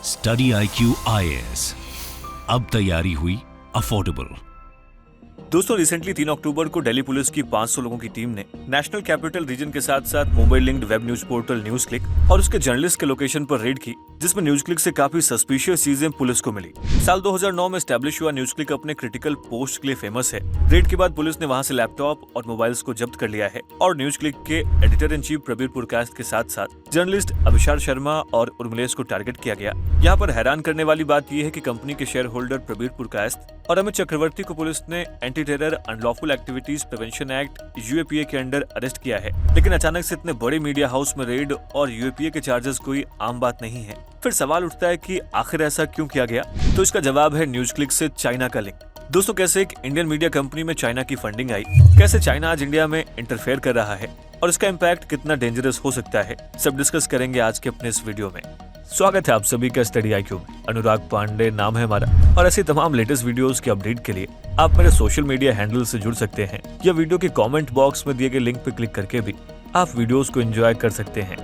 Study IQ IAS, अब तैयारी हुई अफोर्डेबल। दोस्तों, रिसेंटली 3 अक्टूबर को दिल्ली पुलिस की 500 लोगों की टीम ने नेशनल कैपिटल रीजन के साथ साथ Mumbai linked web news portal news click और उसके जर्नलिस्ट के लोकेशन पर रेड की, जिसमें न्यूज क्लिक से काफी सस्पिशियस चीजें पुलिस को मिली। साल 2009 में एस्टैब्लिश हुआ न्यूज क्लिक अपने क्रिटिकल पोस्ट के लिए फेमस है। रेड के बाद पुलिस ने वहां से लैपटॉप और मोबाइल्स को जब्त कर लिया है और न्यूज क्लिक के editor in chief Prabir Purkayastha के साथ साथ जर्नलिस्ट अभिषार शर्मा और उर्मिलेश को टारगेट किया गया। यहाँ पर हैरान करने वाली बात यह है कि कंपनी के शेयर होल्डर प्रबीर पुरकायस्थ और अमित चक्रवर्ती को पुलिस ने anti terror unlawful activities prevention act UAPA के अंडर अरेस्ट किया है। लेकिन अचानक से इतने बड़े मीडिया हाउस में रेड और UAPA के चार्जेस कोई आम बात नहीं है। फिर सवाल उठता है कि आखिर ऐसा क्यों किया गया? तो इसका जवाब है न्यूज क्लिक से चाइना का लिंक। दोस्तों, कैसे एक इंडियन मीडिया कंपनी में चाइना की फंडिंग आई, कैसे चाइना आज इंडिया में इंटरफेयर कर रहा है और इसका इम्पैक्ट कितना डेंजरस हो सकता है, सब डिस्कस करेंगे आज के अपने इस वीडियो में। स्वागत है आप सभी का स्टडी IQ में। अनुराग पांडे नाम है हमारा और ऐसे तमाम लेटेस्ट वीडियोस के अपडेट के लिए आप मेरे सोशल मीडिया हैंडल से जुड़ सकते हैं या वीडियो के कमेंट बॉक्स में दिए गए लिंक पर क्लिक करके भी आप वीडियोस को एंजॉय कर सकते हैं।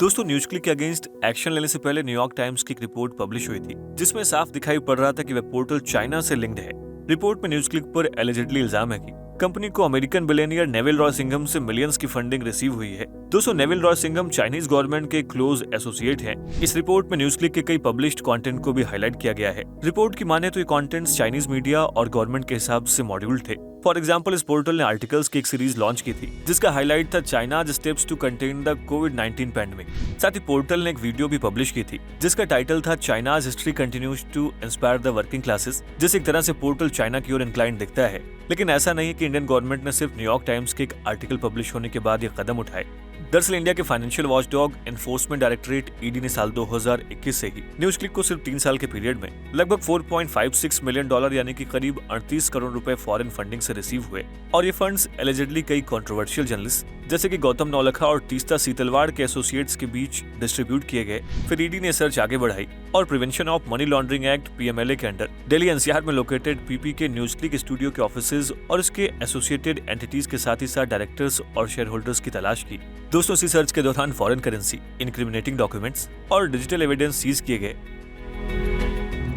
दोस्तों, न्यूज क्लिक के अगेंस्ट एक्शन लेने से पहले न्यूयॉर्क टाइम्स की एक रिपोर्ट पब्लिश हुई थी, जिसमें साफ दिखाई पड़ रहा था कि वह पोर्टल चाइना से लिंक्ड है। रिपोर्ट में न्यूज क्लिक पर एलिजिडली इल्जाम है कि कंपनी को American billionaire Neville Roy Singham से मिलियंस की फंडिंग रिसीव हुई है। दोस्तों, Neville Roy Singham Chinese government के क्लोज एसोसिएट हैं। इस रिपोर्ट में न्यूज क्लिक के कई पब्लिश्ड कंटेंट को भी हाईलाइट किया गया है। रिपोर्ट की माने तो ये कंटेंट्स चाइनीज मीडिया और गवर्नमेंट के हिसाब से मॉड्यूल थे। फॉर एग्जाम्पल, इस पोर्टल ने आर्टिकल्स की एक सीरीज लॉन्च की थी, जिसका हाईलाइट था China's steps to contain the कोविड-19 पैंडेमिक। साथ ही पोर्टल ने एक वीडियो भी पब्लिश की थी, जिसका टाइटल था China's history continues to inspire the working classes. जिस एक तरह से पोर्टल चाइना की ओर इंक्लाइंड दिखता है, लेकिन ऐसा नहीं है कि इंडियन गवर्नमेंट ने सिर्फ न्यूयॉर्क टाइम्स के एक आर्टिकल पब्लिश होने के बाद ये कदम उठाए। दरअसल इंडिया के financial watchdog enforcement directorate ED ने साल 2021 से ही न्यूज क्लिक को सिर्फ 3 साल के पीरियड में लगभग $4.56 मिलियन यानी कि करीब 38 करोड़ रुपए फॉरेन फंडिंग से रिसीव हुए। और ये फंड्स एलिजिडली कई कंट्रोवर्शियल जर्नलिस्ट जैसे कि गौतम नौलखा और तीस्ता सीतलवाड़ के एसोसिएट्स के बीच डिस्ट्रीब्यूट किए गए। फिर ED ने सर्च आगे बढ़ाई और prevention of money laundering act PMLA के अंडर दिल्ली NCR में लोकेटेड PP के न्यूज क्लिक स्टूडियो के ऑफिसेज और इसके एसोसिएटेड एंटिटीज के साथ ही साथ डायरेक्टर्स और शेयर होल्डर्स की तलाश की। दोस्तों, इसी सर्च के दौरान फॉरेन करेंसी, इनक्रिमिनेटिंग डॉक्यूमेंट्स और डिजिटल एविडेंस सीज किए गए।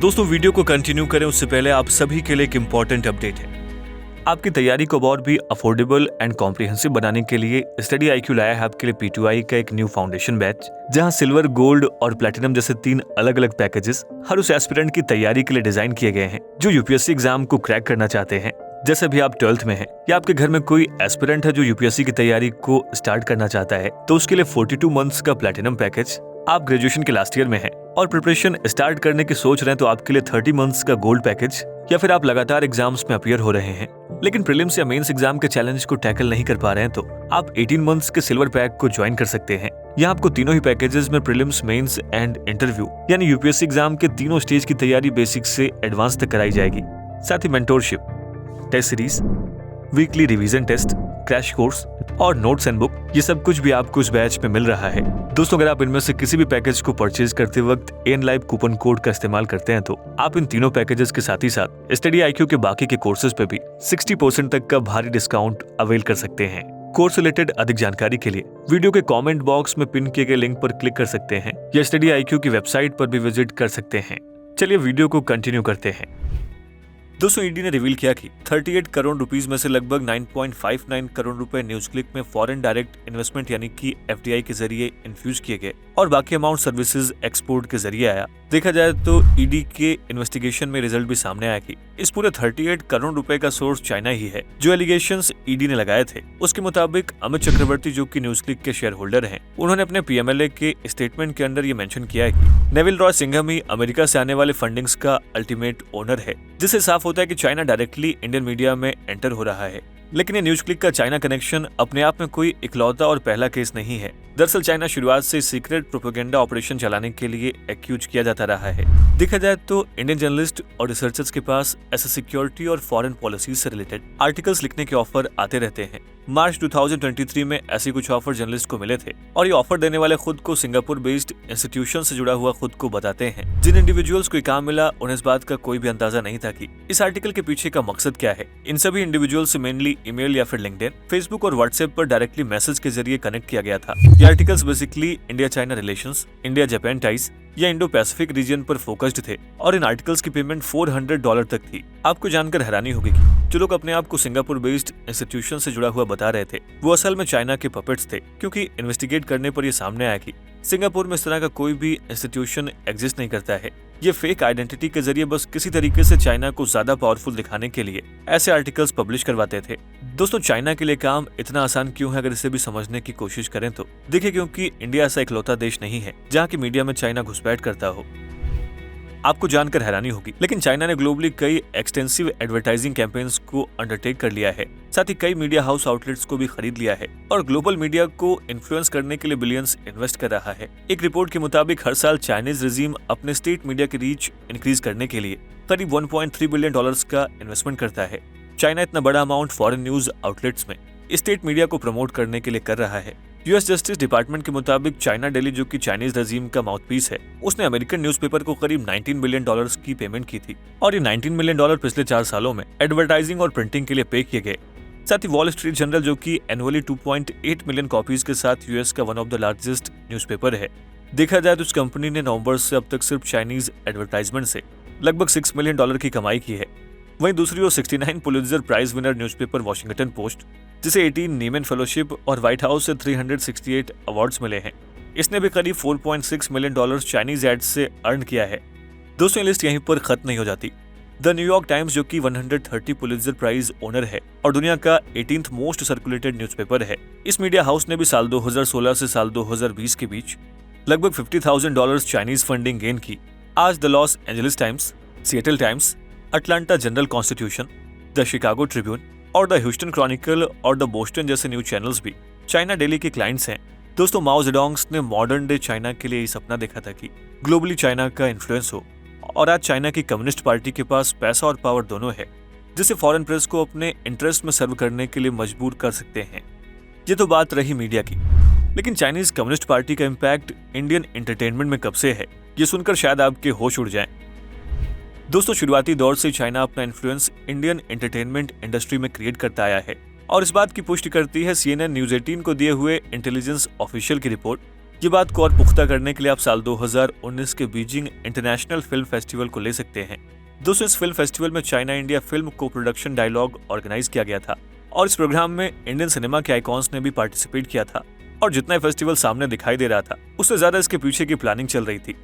दोस्तों, वीडियो को कंटिन्यू करें उससे पहले आप सभी के लिए एक इम्पोर्टेंट अपडेट है। आपकी तैयारी को और भी अफोर्डेबल एंड कॉम्प्रिहेंसिव बनाने के लिए स्टडी IQ लाया है आपके लिए P2I का एक न्यू फाउंडेशन बैच, जहां सिल्वर, गोल्ड और प्लैटिनम जैसे 3 अलग अलग पैकेजेस हर उस एस्पिरेंट की तैयारी के लिए डिजाइन किए गए हैं जो UPSC एग्जाम को क्रैक करना चाहते हैं। जैसे भी आप 12th में हैं या आपके घर में कोई एस्पिरेंट है जो UPSC की तैयारी को स्टार्ट करना चाहता है, तो उसके लिए 42 मंथ्स का प्लैटिनम पैकेज। आप ग्रेजुएशन के लास्ट ईयर में हैं और प्रिपरेशन स्टार्ट करने की सोच रहे हैं, तो आपके लिए 30 मंथ्स का गोल्ड पैकेज। या फिर आप लगातार एग्जाम्स में अपीयर हो रहे हैं लेकिन प्रीलिम्स या मेंस एग्जाम के चैलेंज को टैकल नहीं कर पा रहे हैं, तो आप 18 मंथ्स के सिल्वर पैक को ज्वाइन कर सकते हैं। यहाँ आपको तीनों ही पैकेजेस में प्रीलिम्स, मेंस एंड इंटरव्यू यानी UPSC एग्जाम के तीनों स्टेज की तैयारी बेसिक से एडवांस तक कराई जाएगी। साथ ही mentorship, test series, weekly revision test, crash course और नोट्स एंड बुक, ये सब कुछ भी आपको इस बैच में मिल रहा है। दोस्तों, अगर आप इनमें से किसी भी पैकेज को परचेज करते वक्त ANLive कूपन कोड का इस्तेमाल करते हैं, तो आप इन तीनों पैकेजेस के साथ ही साथ स्टडी IQ के बाकी के कोर्सेज पे भी 60% तक का भारी डिस्काउंट अवेल कर सकते हैं। कोर्स रिलेटेड अधिक जानकारी के लिए वीडियो के कमेंट बॉक्स में पिन किए गए लिंक पर क्लिक कर सकते हैं या स्टडी IQ की वेबसाइट पर भी विजिट कर सकते हैं। चलिए वीडियो को कंटिन्यू करते हैं। दोस्तों, ED ने रिवील किया कि 38 करोड़ रुपीस में से लगभग 9.59 करोड़ रुपए न्यूज क्लिक में फॉरेन डायरेक्ट इन्वेस्टमेंट यानी कि FDI के जरिए इन्फ्यूज किए गए और बाकी अमाउंट सर्विसेज एक्सपोर्ट के जरिए आया। देखा जाए तो ED के इन्वेस्टिगेशन में रिजल्ट भी सामने आया कि इस पूरे 38 करोड़ रुपए का सोर्स चाइना ही है। जो एलिगेशंस ED ने लगाए थे, उसके मुताबिक अमित चक्रवर्ती, जो कि न्यूज क्लिक के शेयर होल्डर हैं, उन्होंने अपने PMLA के स्टेटमेंट के अंदर ये मेंशन किया है कि नेविल रॉय सिंघम ही अमेरिका से आने वाले फंडिंग्स का अल्टीमेट ओनर है, जिससे साफ होता है कि चाइना डायरेक्टली इंडियन मीडिया में एंटर हो रहा है। लेकिन ये न्यूज क्लिक का चाइना कनेक्शन अपने आप में कोई इकलौता और पहला केस नहीं है। दरअसल चाइना शुरुआत से सीक्रेट प्रोपेगेंडा ऑपरेशन चलाने के लिए एक्यूज किया जाता रहा है। देखा जाए तो इंडियन जर्नलिस्ट और रिसर्चर्स के पास ऐसे सिक्योरिटी और फॉरेन पॉलिसीज से रिलेटेड आर्टिकल्स लिखने के ऑफर आते रहते हैं, मार्च 2023 में ऐसे कुछ ऑफर जर्नलिस्ट को मिले थे और ये ऑफर देने वाले खुद को सिंगापुर बेस्ड इंस्टीट्यूशन से जुड़ा हुआ खुद को बताते हैं। जिन इंडिविजुअल्स को काम मिला उन्हें इस बात का कोई भी अंदाजा नहीं था कि इस आर्टिकल के पीछे का मकसद क्या है। इन सभी इंडिविजुअल्स से मेनली ईमेल या फिर लिंक्डइन, फेसबुक और व्हाट्सएप पर डायरेक्टली मैसेज के जरिए कनेक्ट किया गया था। ये articles basically India China relations, India Japan ties या इंडो पैसिफिक रीजन पर फोकस्ड थे और इन आर्टिकल्स की पेमेंट $400 तक थी। आपको जानकर हैरानी होगी कि जो लोग अपने आप को सिंगापुर बेस्ड इंस्टीट्यूशन से जुड़ा हुआ बता रहे थे वो असल में चाइना के पपेट्स थे, क्योंकि इन्वेस्टिगेट करने पर यह सामने आया कि सिंगापुर में इस तरह का कोई भी इंस्टीट्यूशन एग्जिस्ट नहीं करता है। ये फेक आइडेंटिटी के जरिए बस किसी तरीके से चाइना को ज्यादा पावरफुल दिखाने के लिए ऐसे आर्टिकल्स पब्लिश करवाते थे। दोस्तों, चाइना के लिए काम इतना आसान क्यों है अगर इसे भी समझने की कोशिश करें तो देखिए, क्योंकि इंडिया ऐसा इकलौता देश नहीं है जहाँ की मीडिया में चाइना घुसपैठ करता हो। आपको जानकर हैरानी होगी, लेकिन चाइना ने ग्लोबली कई एक्सटेंसिव एडवर्टाइजिंग कैंपेन्स को अंडरटेक कर लिया है, साथ ही कई मीडिया हाउस आउटलेट्स को भी खरीद लिया है और ग्लोबल मीडिया को इन्फ्लुएंस करने के लिए बिलियंस इन्वेस्ट कर रहा है। एक रिपोर्ट के मुताबिक हर साल चाइनीज रेजिम अपने स्टेट मीडिया की रीच इंक्रीज करने के लिए करीब $1.3 बिलियन का इन्वेस्टमेंट करता है। चाइना इतना बड़ा अमाउंट फॉरेन न्यूज आउटलेट्स में स्टेट मीडिया को प्रमोट करने के लिए कर रहा है। यूएस जस्टिस डिपार्टमेंट के मुताबिक चाइना डेली, जो कि चाइनीज रजीम का माउथपीस है, उसने अमेरिकन न्यूज़पेपर को करीब $19 बिलियन की पेमेंट की थी और ये $19 बिलियन पिछले 4 सालों में एडवर्टाइजिंग और प्रिंटिंग के लिए पे किए गए। साथ ही वॉल स्ट्रीट जर्नल, जो कि एनुअली 2.8 मिलियन कॉपीज के साथ यूएस का one of the largest newspaper है, देखा जाए तो इस कंपनी ने नवंबर से अब तक सिर्फ चाइनीज एडवर्टाइजमेंट से लगभग $6 मिलियन की कमाई की है। वहीं दूसरी ओर 69 Pulitzer prize winner newspaper Washington Post, जिसे 18 नीमन फेलोशिप और व्हाइट हाउस से 368 अवार्ड्स मिले हैं, इसने भी करीब $4.6 मिलियन चाइनीज एड्स से अर्न किया है। दोस्तों, लिस्ट यहीं पर खत्म नहीं हो जाती। द न्यूयॉर्क टाइम्स, जो कि 130 पुलित्जर प्राइज ओनर है और दुनिया का 18th मोस्ट सर्कुलेटेड न्यूज़पेपर है, इस मीडिया हाउस ने भी साल 2016 से साल 2020 के बीच लगभग $50,000 चाइनीज फंडिंग गेन की। आज the Los Angeles times, Seattle times, Atlanta journal constitution, the Chicago Tribune और द ह्यूस्टन क्रॉनिकल और द बोस्टन जैसे न्यूज चैनल्स भी चाइना डेली के क्लाइंट्स हैं। दोस्तों, माओ जेडोंग्स ने मॉडर्न डे चाइना के लिए ये सपना देखा था कि ग्लोबली चाइना का इन्फ्लुएंस हो, और आज चाइना की कम्युनिस्ट पार्टी के पास पैसा और पावर दोनों है, जिसे फॉरेन प्रेस को अपने इंटरेस्ट में सर्व करने के लिए मजबूर कर सकते हैं। ये तो बात रही मीडिया की, लेकिन चाइनीज कम्युनिस्ट पार्टी का इम्पैक्ट इंडियन एंटरटेनमेंट में कब से है, ये सुनकर शायद आपके होश उड़ जाएं। दोस्तों, शुरुआती दौर से चाइना अपना इन्फ्लुएंस इंडियन एंटरटेनमेंट इंडस्ट्री में क्रिएट करता आया है और इस बात की पुष्टि करती है CNN न्यूज 18 को दिए हुए इंटेलिजेंस ऑफिशियल की रिपोर्ट। ये बात को और पुख्ता करने के लिए आप साल 2019 के बीजिंग इंटरनेशनल फिल्म फेस्टिवल को ले सकते हैं। दोस्तों, इस फिल्म फेस्टिवल में चाइना इंडिया फिल्म को प्रोडक्शन डायलॉग ऑर्गेनाइज किया गया था और इस प्रोग्राम में इंडियन सिनेमा के आइकॉन्स ने भी पार्टिसिपेट किया था और जितना फेस्टिवल सामने दिखाई दे रहा था उससे ज्यादा इसके पीछे की प्लानिंग चल रही थी।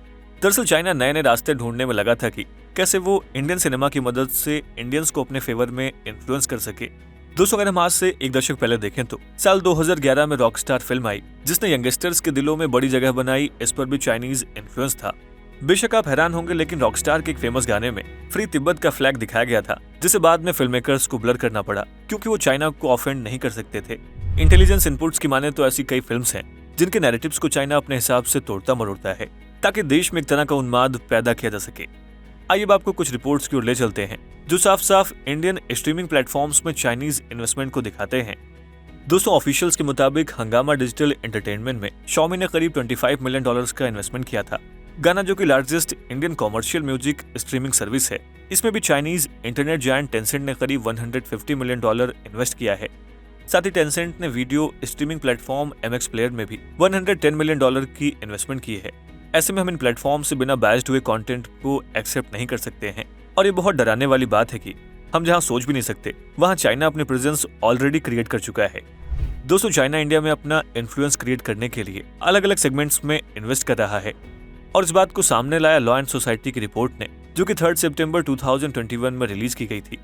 दरअसल चाइना नए नए रास्ते ढूंढने में लगा था कि कैसे वो इंडियन सिनेमा की मदद से इंडियंस को अपने फेवर में इन्फ्लुएंस कर सके। दोस्तों, अगर हम आज से एक दशक पहले देखें तो साल 2011 में रॉकस्टार फिल्म आई, जिसने यंगस्टर्स के दिलों में बड़ी जगह बनाई। इस पर भी चाइनीज इन्फ्लुएंस था। बेशक आप हैरान होंगे, लेकिन रॉकस्टार के एक फेमस गाने में फ्री तिब्बत का फ्लैग दिखाया गया था, जिसे बाद में फिल्म मेकर्स को ब्लर करना पड़ा क्योंकि वो चाइना को ऑफेंड नहीं कर सकते थे। इंटेलिजेंस इनपुट्स की माने तो ऐसी कई फिल्म्स हैं जिनके नैरेटिव्स को चाइना अपने हिसाब से तोड़ता मरोड़ता है ताकि देश में एक तरह का उन्माद पैदा किया जा सके। आइए अब आपको कुछ रिपोर्ट्स की ओर ले चलते हैं जो साफ साफ इंडियन स्ट्रीमिंग प्लेटफॉर्म्स में चाइनीज इन्वेस्टमेंट को दिखाते हैं। दोस्तों, ऑफिशियल्स के मुताबिक हंगामा डिजिटल एंटरटेनमेंट में Xiaomi ने करीब $25 मिलियन का इन्वेस्टमेंट किया था। गाना, जो कि largest Indian commercial music streaming service है, इसमें भी चाइनीज इंटरनेट जायंट टेंसेंट ने करीब $150 मिलियन इन्वेस्ट किया है। साथ ही टेंसेंट ने video streaming platform MX player में भी $110 मिलियन की इन्वेस्टमेंट की है। ऐसे में हम इन प्लेटफॉर्म से बिना बैस्ड हुए कंटेंट को एक्सेप्ट नहीं कर सकते हैं और ये बहुत डराने वाली बात है कि हम जहां सोच भी नहीं सकते वहां चाइना अपने प्रेजेंस ऑलरेडी क्रिएट कर चुका है। दोस्तों, चाइना इंडिया में अपना इन्फ्लुएंस क्रिएट करने के लिए अलग अलग सेगमेंट्स में इन्वेस्ट कर रहा है और इस बात को सामने लाया लॉ एंड सोसाइटी की रिपोर्ट ने, जो कि 3 सितंबर 2021 में रिलीज की गई थी।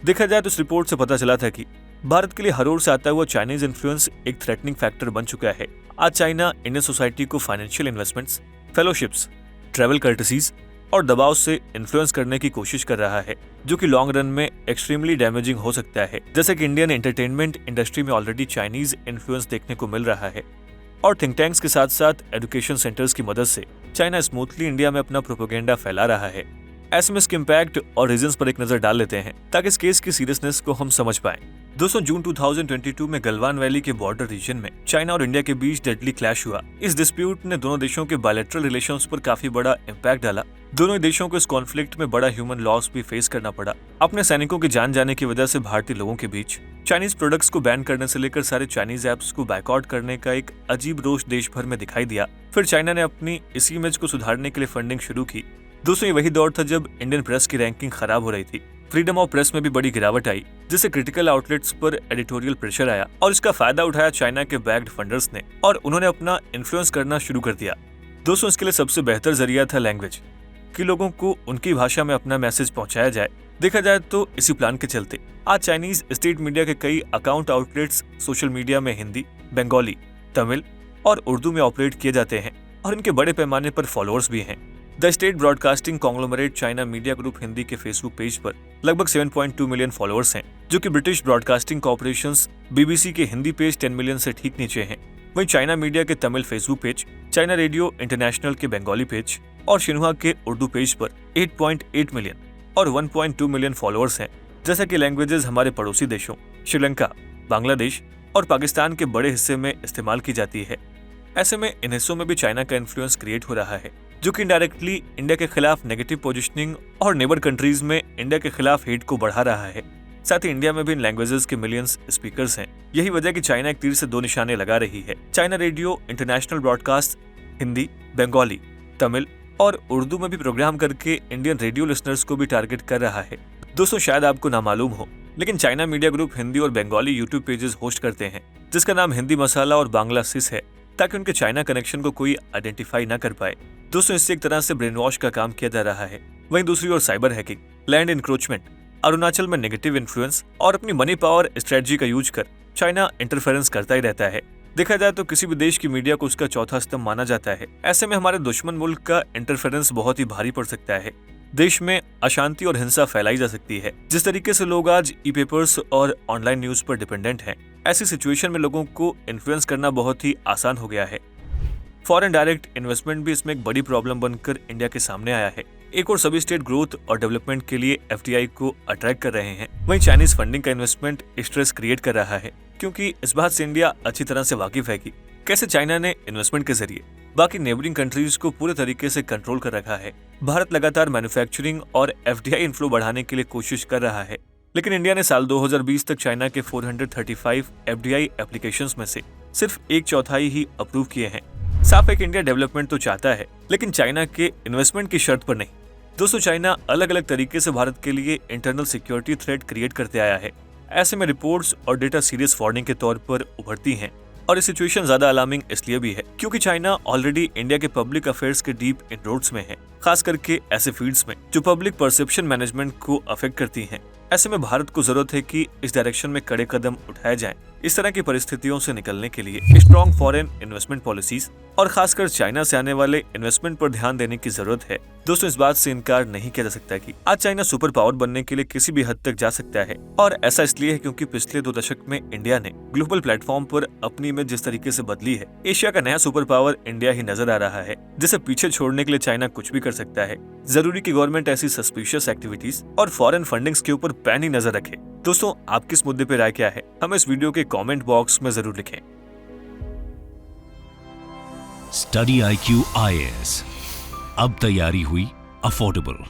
देखा जाए तो इस रिपोर्ट से पता चला था कि भारत के लिए हर ओर से आता हुआ चाइनीज इन्फ्लुएंस एक थ्रेटनिंग फैक्टर बन चुका है। आज चाइना इंडियन सोसाइटी को फाइनेंशियल इन्वेस्टमेंट्स, फेलोशिप्स, ट्रैवल कर्टसीज और दबाव से इन्फ्लुएंस करने की कोशिश कर रहा है, जो कि लॉन्ग रन में एक्सट्रीमली डैमेजिंग हो सकता है। जैसे कि इंडियन एंटरटेनमेंट इंडस्ट्री में ऑलरेडी चाइनीज इन्फ्लुएंस देखने को मिल रहा है और थिंक टैंक्स के साथ साथ एजुकेशन सेंटर्स की मदद से चाइना स्मूथली इंडिया में अपना प्रोपेगेंडा फैला रहा है। ऐसे में इसके इम्पैक्ट और रीजंस पर एक नजर डाल लेते हैं ताकि इस केस की सीरियसनेस को हम समझ पाएं। दोस्तों जून 2022 में गलवान वैली के बॉर्डर रीजन में चाइना और इंडिया के बीच डेडली क्लैश हुआ। इस डिस्प्यूट ने दोनों देशों के बायलैटरल रिलेशंस पर काफी बड़ा इम्पैक्ट डाला। दोनों देशों को इस कॉन्फ्लिक्ट में बड़ा ह्यूमन लॉस भी फेस करना पड़ा। अपने सैनिकों की जान जाने की वजह से भारतीय लोगों के बीच चाइनीज प्रोडक्ट्स को बैन करने से लेकर सारे चाइनीज ऐप्स को बायकॉट करने का एक अजीब रोष देश भर में दिखाई दिया। फिर चाइना ने अपनी इसी इमेज को सुधारने के लिए फंडिंग शुरू की। दोस्तों ये वही दौर था जब इंडियन प्रेस की रैंकिंग खराब हो रही थी। फ्रीडम ऑफ प्रेस में भी बड़ी गिरावट आई, जिससे क्रिटिकल आउटलेट्स पर एडिटोरियल प्रेशर आया और इसका फायदा उठाया चाइना के बैक्ड फंडर्स ने और उन्होंने अपना इन्फ्लुएंस करना शुरू कर दिया। दोस्तों इसके लिए सबसे बेहतर जरिया था लैंग्वेज, कि लोगों को उनकी भाषा में अपना मैसेज पहुंचाया जाए। देखा जाए तो इसी प्लान के चलते आज चाइनीज स्टेट मीडिया के कई अकाउंट आउटलेट्स सोशल मीडिया में हिंदी, बंगाली, तमिल और उर्दू में ऑपरेट किए जाते हैं और इनके बड़े पैमाने पर फॉलोअर्स भी हैं। The state broadcasting conglomerate China media group Hindi के फेसबुक पेज पर लगभग 7.2 मिलियन फॉलोअर्स हैं, जो कि ब्रिटिश ब्रॉडकास्टिंग कॉर्पोरेशंस बीबीसी के हिंदी पेज 10 मिलियन से ठीक नीचे हैं। वहीं चाइना मीडिया के Tamil Facebook page, China radio international के बंगाली पेज और शिन्हुआ के उर्दू पेज पर 8.8 मिलियन और 1.2 मिलियन फॉलोअर्स हैं। जैसा कि लैंग्वेजेस हमारे पड़ोसी देशों श्रीलंका, बांग्लादेश और पाकिस्तान के बड़े हिस्से में इस्तेमाल की जाती है। ऐसे में इन हिस्सों में भी चाइना का इन्फ्लुएंस क्रिएट हो रहा है, जो कि इनडायरेक्टली इंडिया के खिलाफ नेगेटिव पोजीशनिंग और नेबर कंट्रीज में इंडिया के खिलाफ हेट को बढ़ा रहा है। साथ ही इंडिया में भी इन लैंग्वेजेस के मिलियंस स्पीकर्स हैं। यही वजह कि चाइना एक तीर से दो निशाने लगा रही है। China radio international broadcast Hindi, Bengali, Tamil और उर्दू में भी प्रोग्राम करके इंडियन रेडियो लिसनर्स को भी टारगेट कर रहा है। दोस्तों शायद आपको ना मालूम हो, लेकिन चाइना मीडिया ग्रुप हिंदी और बंगाली यूट्यूब पेजेस होस्ट करते हैं, जिसका नाम हिंदी मसाला और बांग्ला सिस है, ताकि उनके चाइना कनेक्शन को कोई आइडेंटिफाई ना कर पाए। दोस्तों इससे एक तरह से ब्रेन वॉश का काम किया जा रहा है। वहीं दूसरी ओर cyber hacking, land encroachment, Arunachal में नेगेटिव इन्फ्लुएंस और अपनी मनी पावर स्ट्रेटजी का यूज कर चाइना इंटरफेरेंस करता ही रहता है। देखा जाए तो किसी भी देश की मीडिया को उसका चौथा स्तंभ माना जाता है। ऐसे में हमारे दुश्मन मुल्क का इंटरफेरेंस बहुत ही भारी पड़ सकता है। देश में अशांति और हिंसा फैलाई जा सकती है। जिस तरीके से लोग आज ई पेपर्स और ऑनलाइन न्यूज पर डिपेंडेंट हैं, ऐसी सिचुएशन में लोगों को इन्फ्लुएंस करना बहुत ही आसान हो गया है। फॉरेन डायरेक्ट इन्वेस्टमेंट भी इसमें एक बड़ी प्रॉब्लम बनकर इंडिया के सामने आया है। एक और सभी स्टेट ग्रोथ और डेवलपमेंट के लिए एफडीआई को अट्रैक्ट कर रहे हैं। वहीं चाइनीज फंडिंग का इन्वेस्टमेंट स्ट्रेस क्रिएट कर रहा है, क्योंकि इस बात से इंडिया अच्छी तरह से वाकिफ है कि कैसे चाइना ने इन्वेस्टमेंट के जरिए बाकी नेबरिंग कंट्रीज को पूरे तरीके से कंट्रोल कर रखा है। भारत लगातार मैन्युफैक्चरिंग और एफडीआई इनफ्लो बढ़ाने के लिए कोशिश कर रहा है, लेकिन इंडिया ने साल 2020 तक चाइना के 435 एफडीआई एप्लीकेशंस में से सिर्फ 1/4 ही अप्रूव किए हैं। साफ है कि इंडिया डेवलपमेंट तो चाहता है, लेकिन चाइना के इन्वेस्टमेंट की शर्त पर नहीं। दोस्तों चाइना अलग अलग तरीके से भारत के लिए इंटरनल सिक्योरिटी थ्रेट क्रिएट करते आया है। ऐसे में रिपोर्ट्स और डेटा सीरियस वार्निंग के तौर पर उभरती हैं, और ये सिचुएशन ज्यादा अलार्मिंग इसलिए भी है क्योंकि चाइना ऑलरेडी इंडिया के पब्लिक अफेयर्स के डीप इनरोड्स में है, खास करके ऐसे फील्ड्स में जो पब्लिक परसेप्शन मैनेजमेंट को अफेक्ट करती हैं। ऐसे में भारत को जरूरत है कि इस डायरेक्शन में कड़े कदम उठाए जाएं। इस तरह की परिस्थितियों से निकलने के लिए स्ट्रॉन्ग फॉरेन इन्वेस्टमेंट पॉलिसीज और खासकर चाइना से आने वाले इन्वेस्टमेंट पर ध्यान देने की जरूरत है। दोस्तों इस बात से इनकार नहीं किया जा सकता कि आज चाइना सुपर पावर बनने के लिए किसी भी हद तक जा सकता है, और ऐसा इसलिए है क्योंकि पिछले 2 दशक में इंडिया ने ग्लोबल प्लेटफॉर्म पर अपनी इमेज जिस तरीके से बदली है। एशिया का नया सुपर पावर इंडिया ही नजर आ रहा है, जिसे पीछे छोड़ने के लिए चाइना कुछ भी कर सकता है। जरूरी कि गवर्नमेंट ऐसी सस्पिशियस एक्टिविटीज और फॉरेन फंडिंग्स के ऊपर पैनी नजर रखे। दोस्तों आपकी इस मुद्दे पे राय क्या है, हमें इस वीडियो के कमेंट बॉक्स में जरूर लिखें। स्टडी IQ IAS अब तैयारी हुई अफोर्डेबल।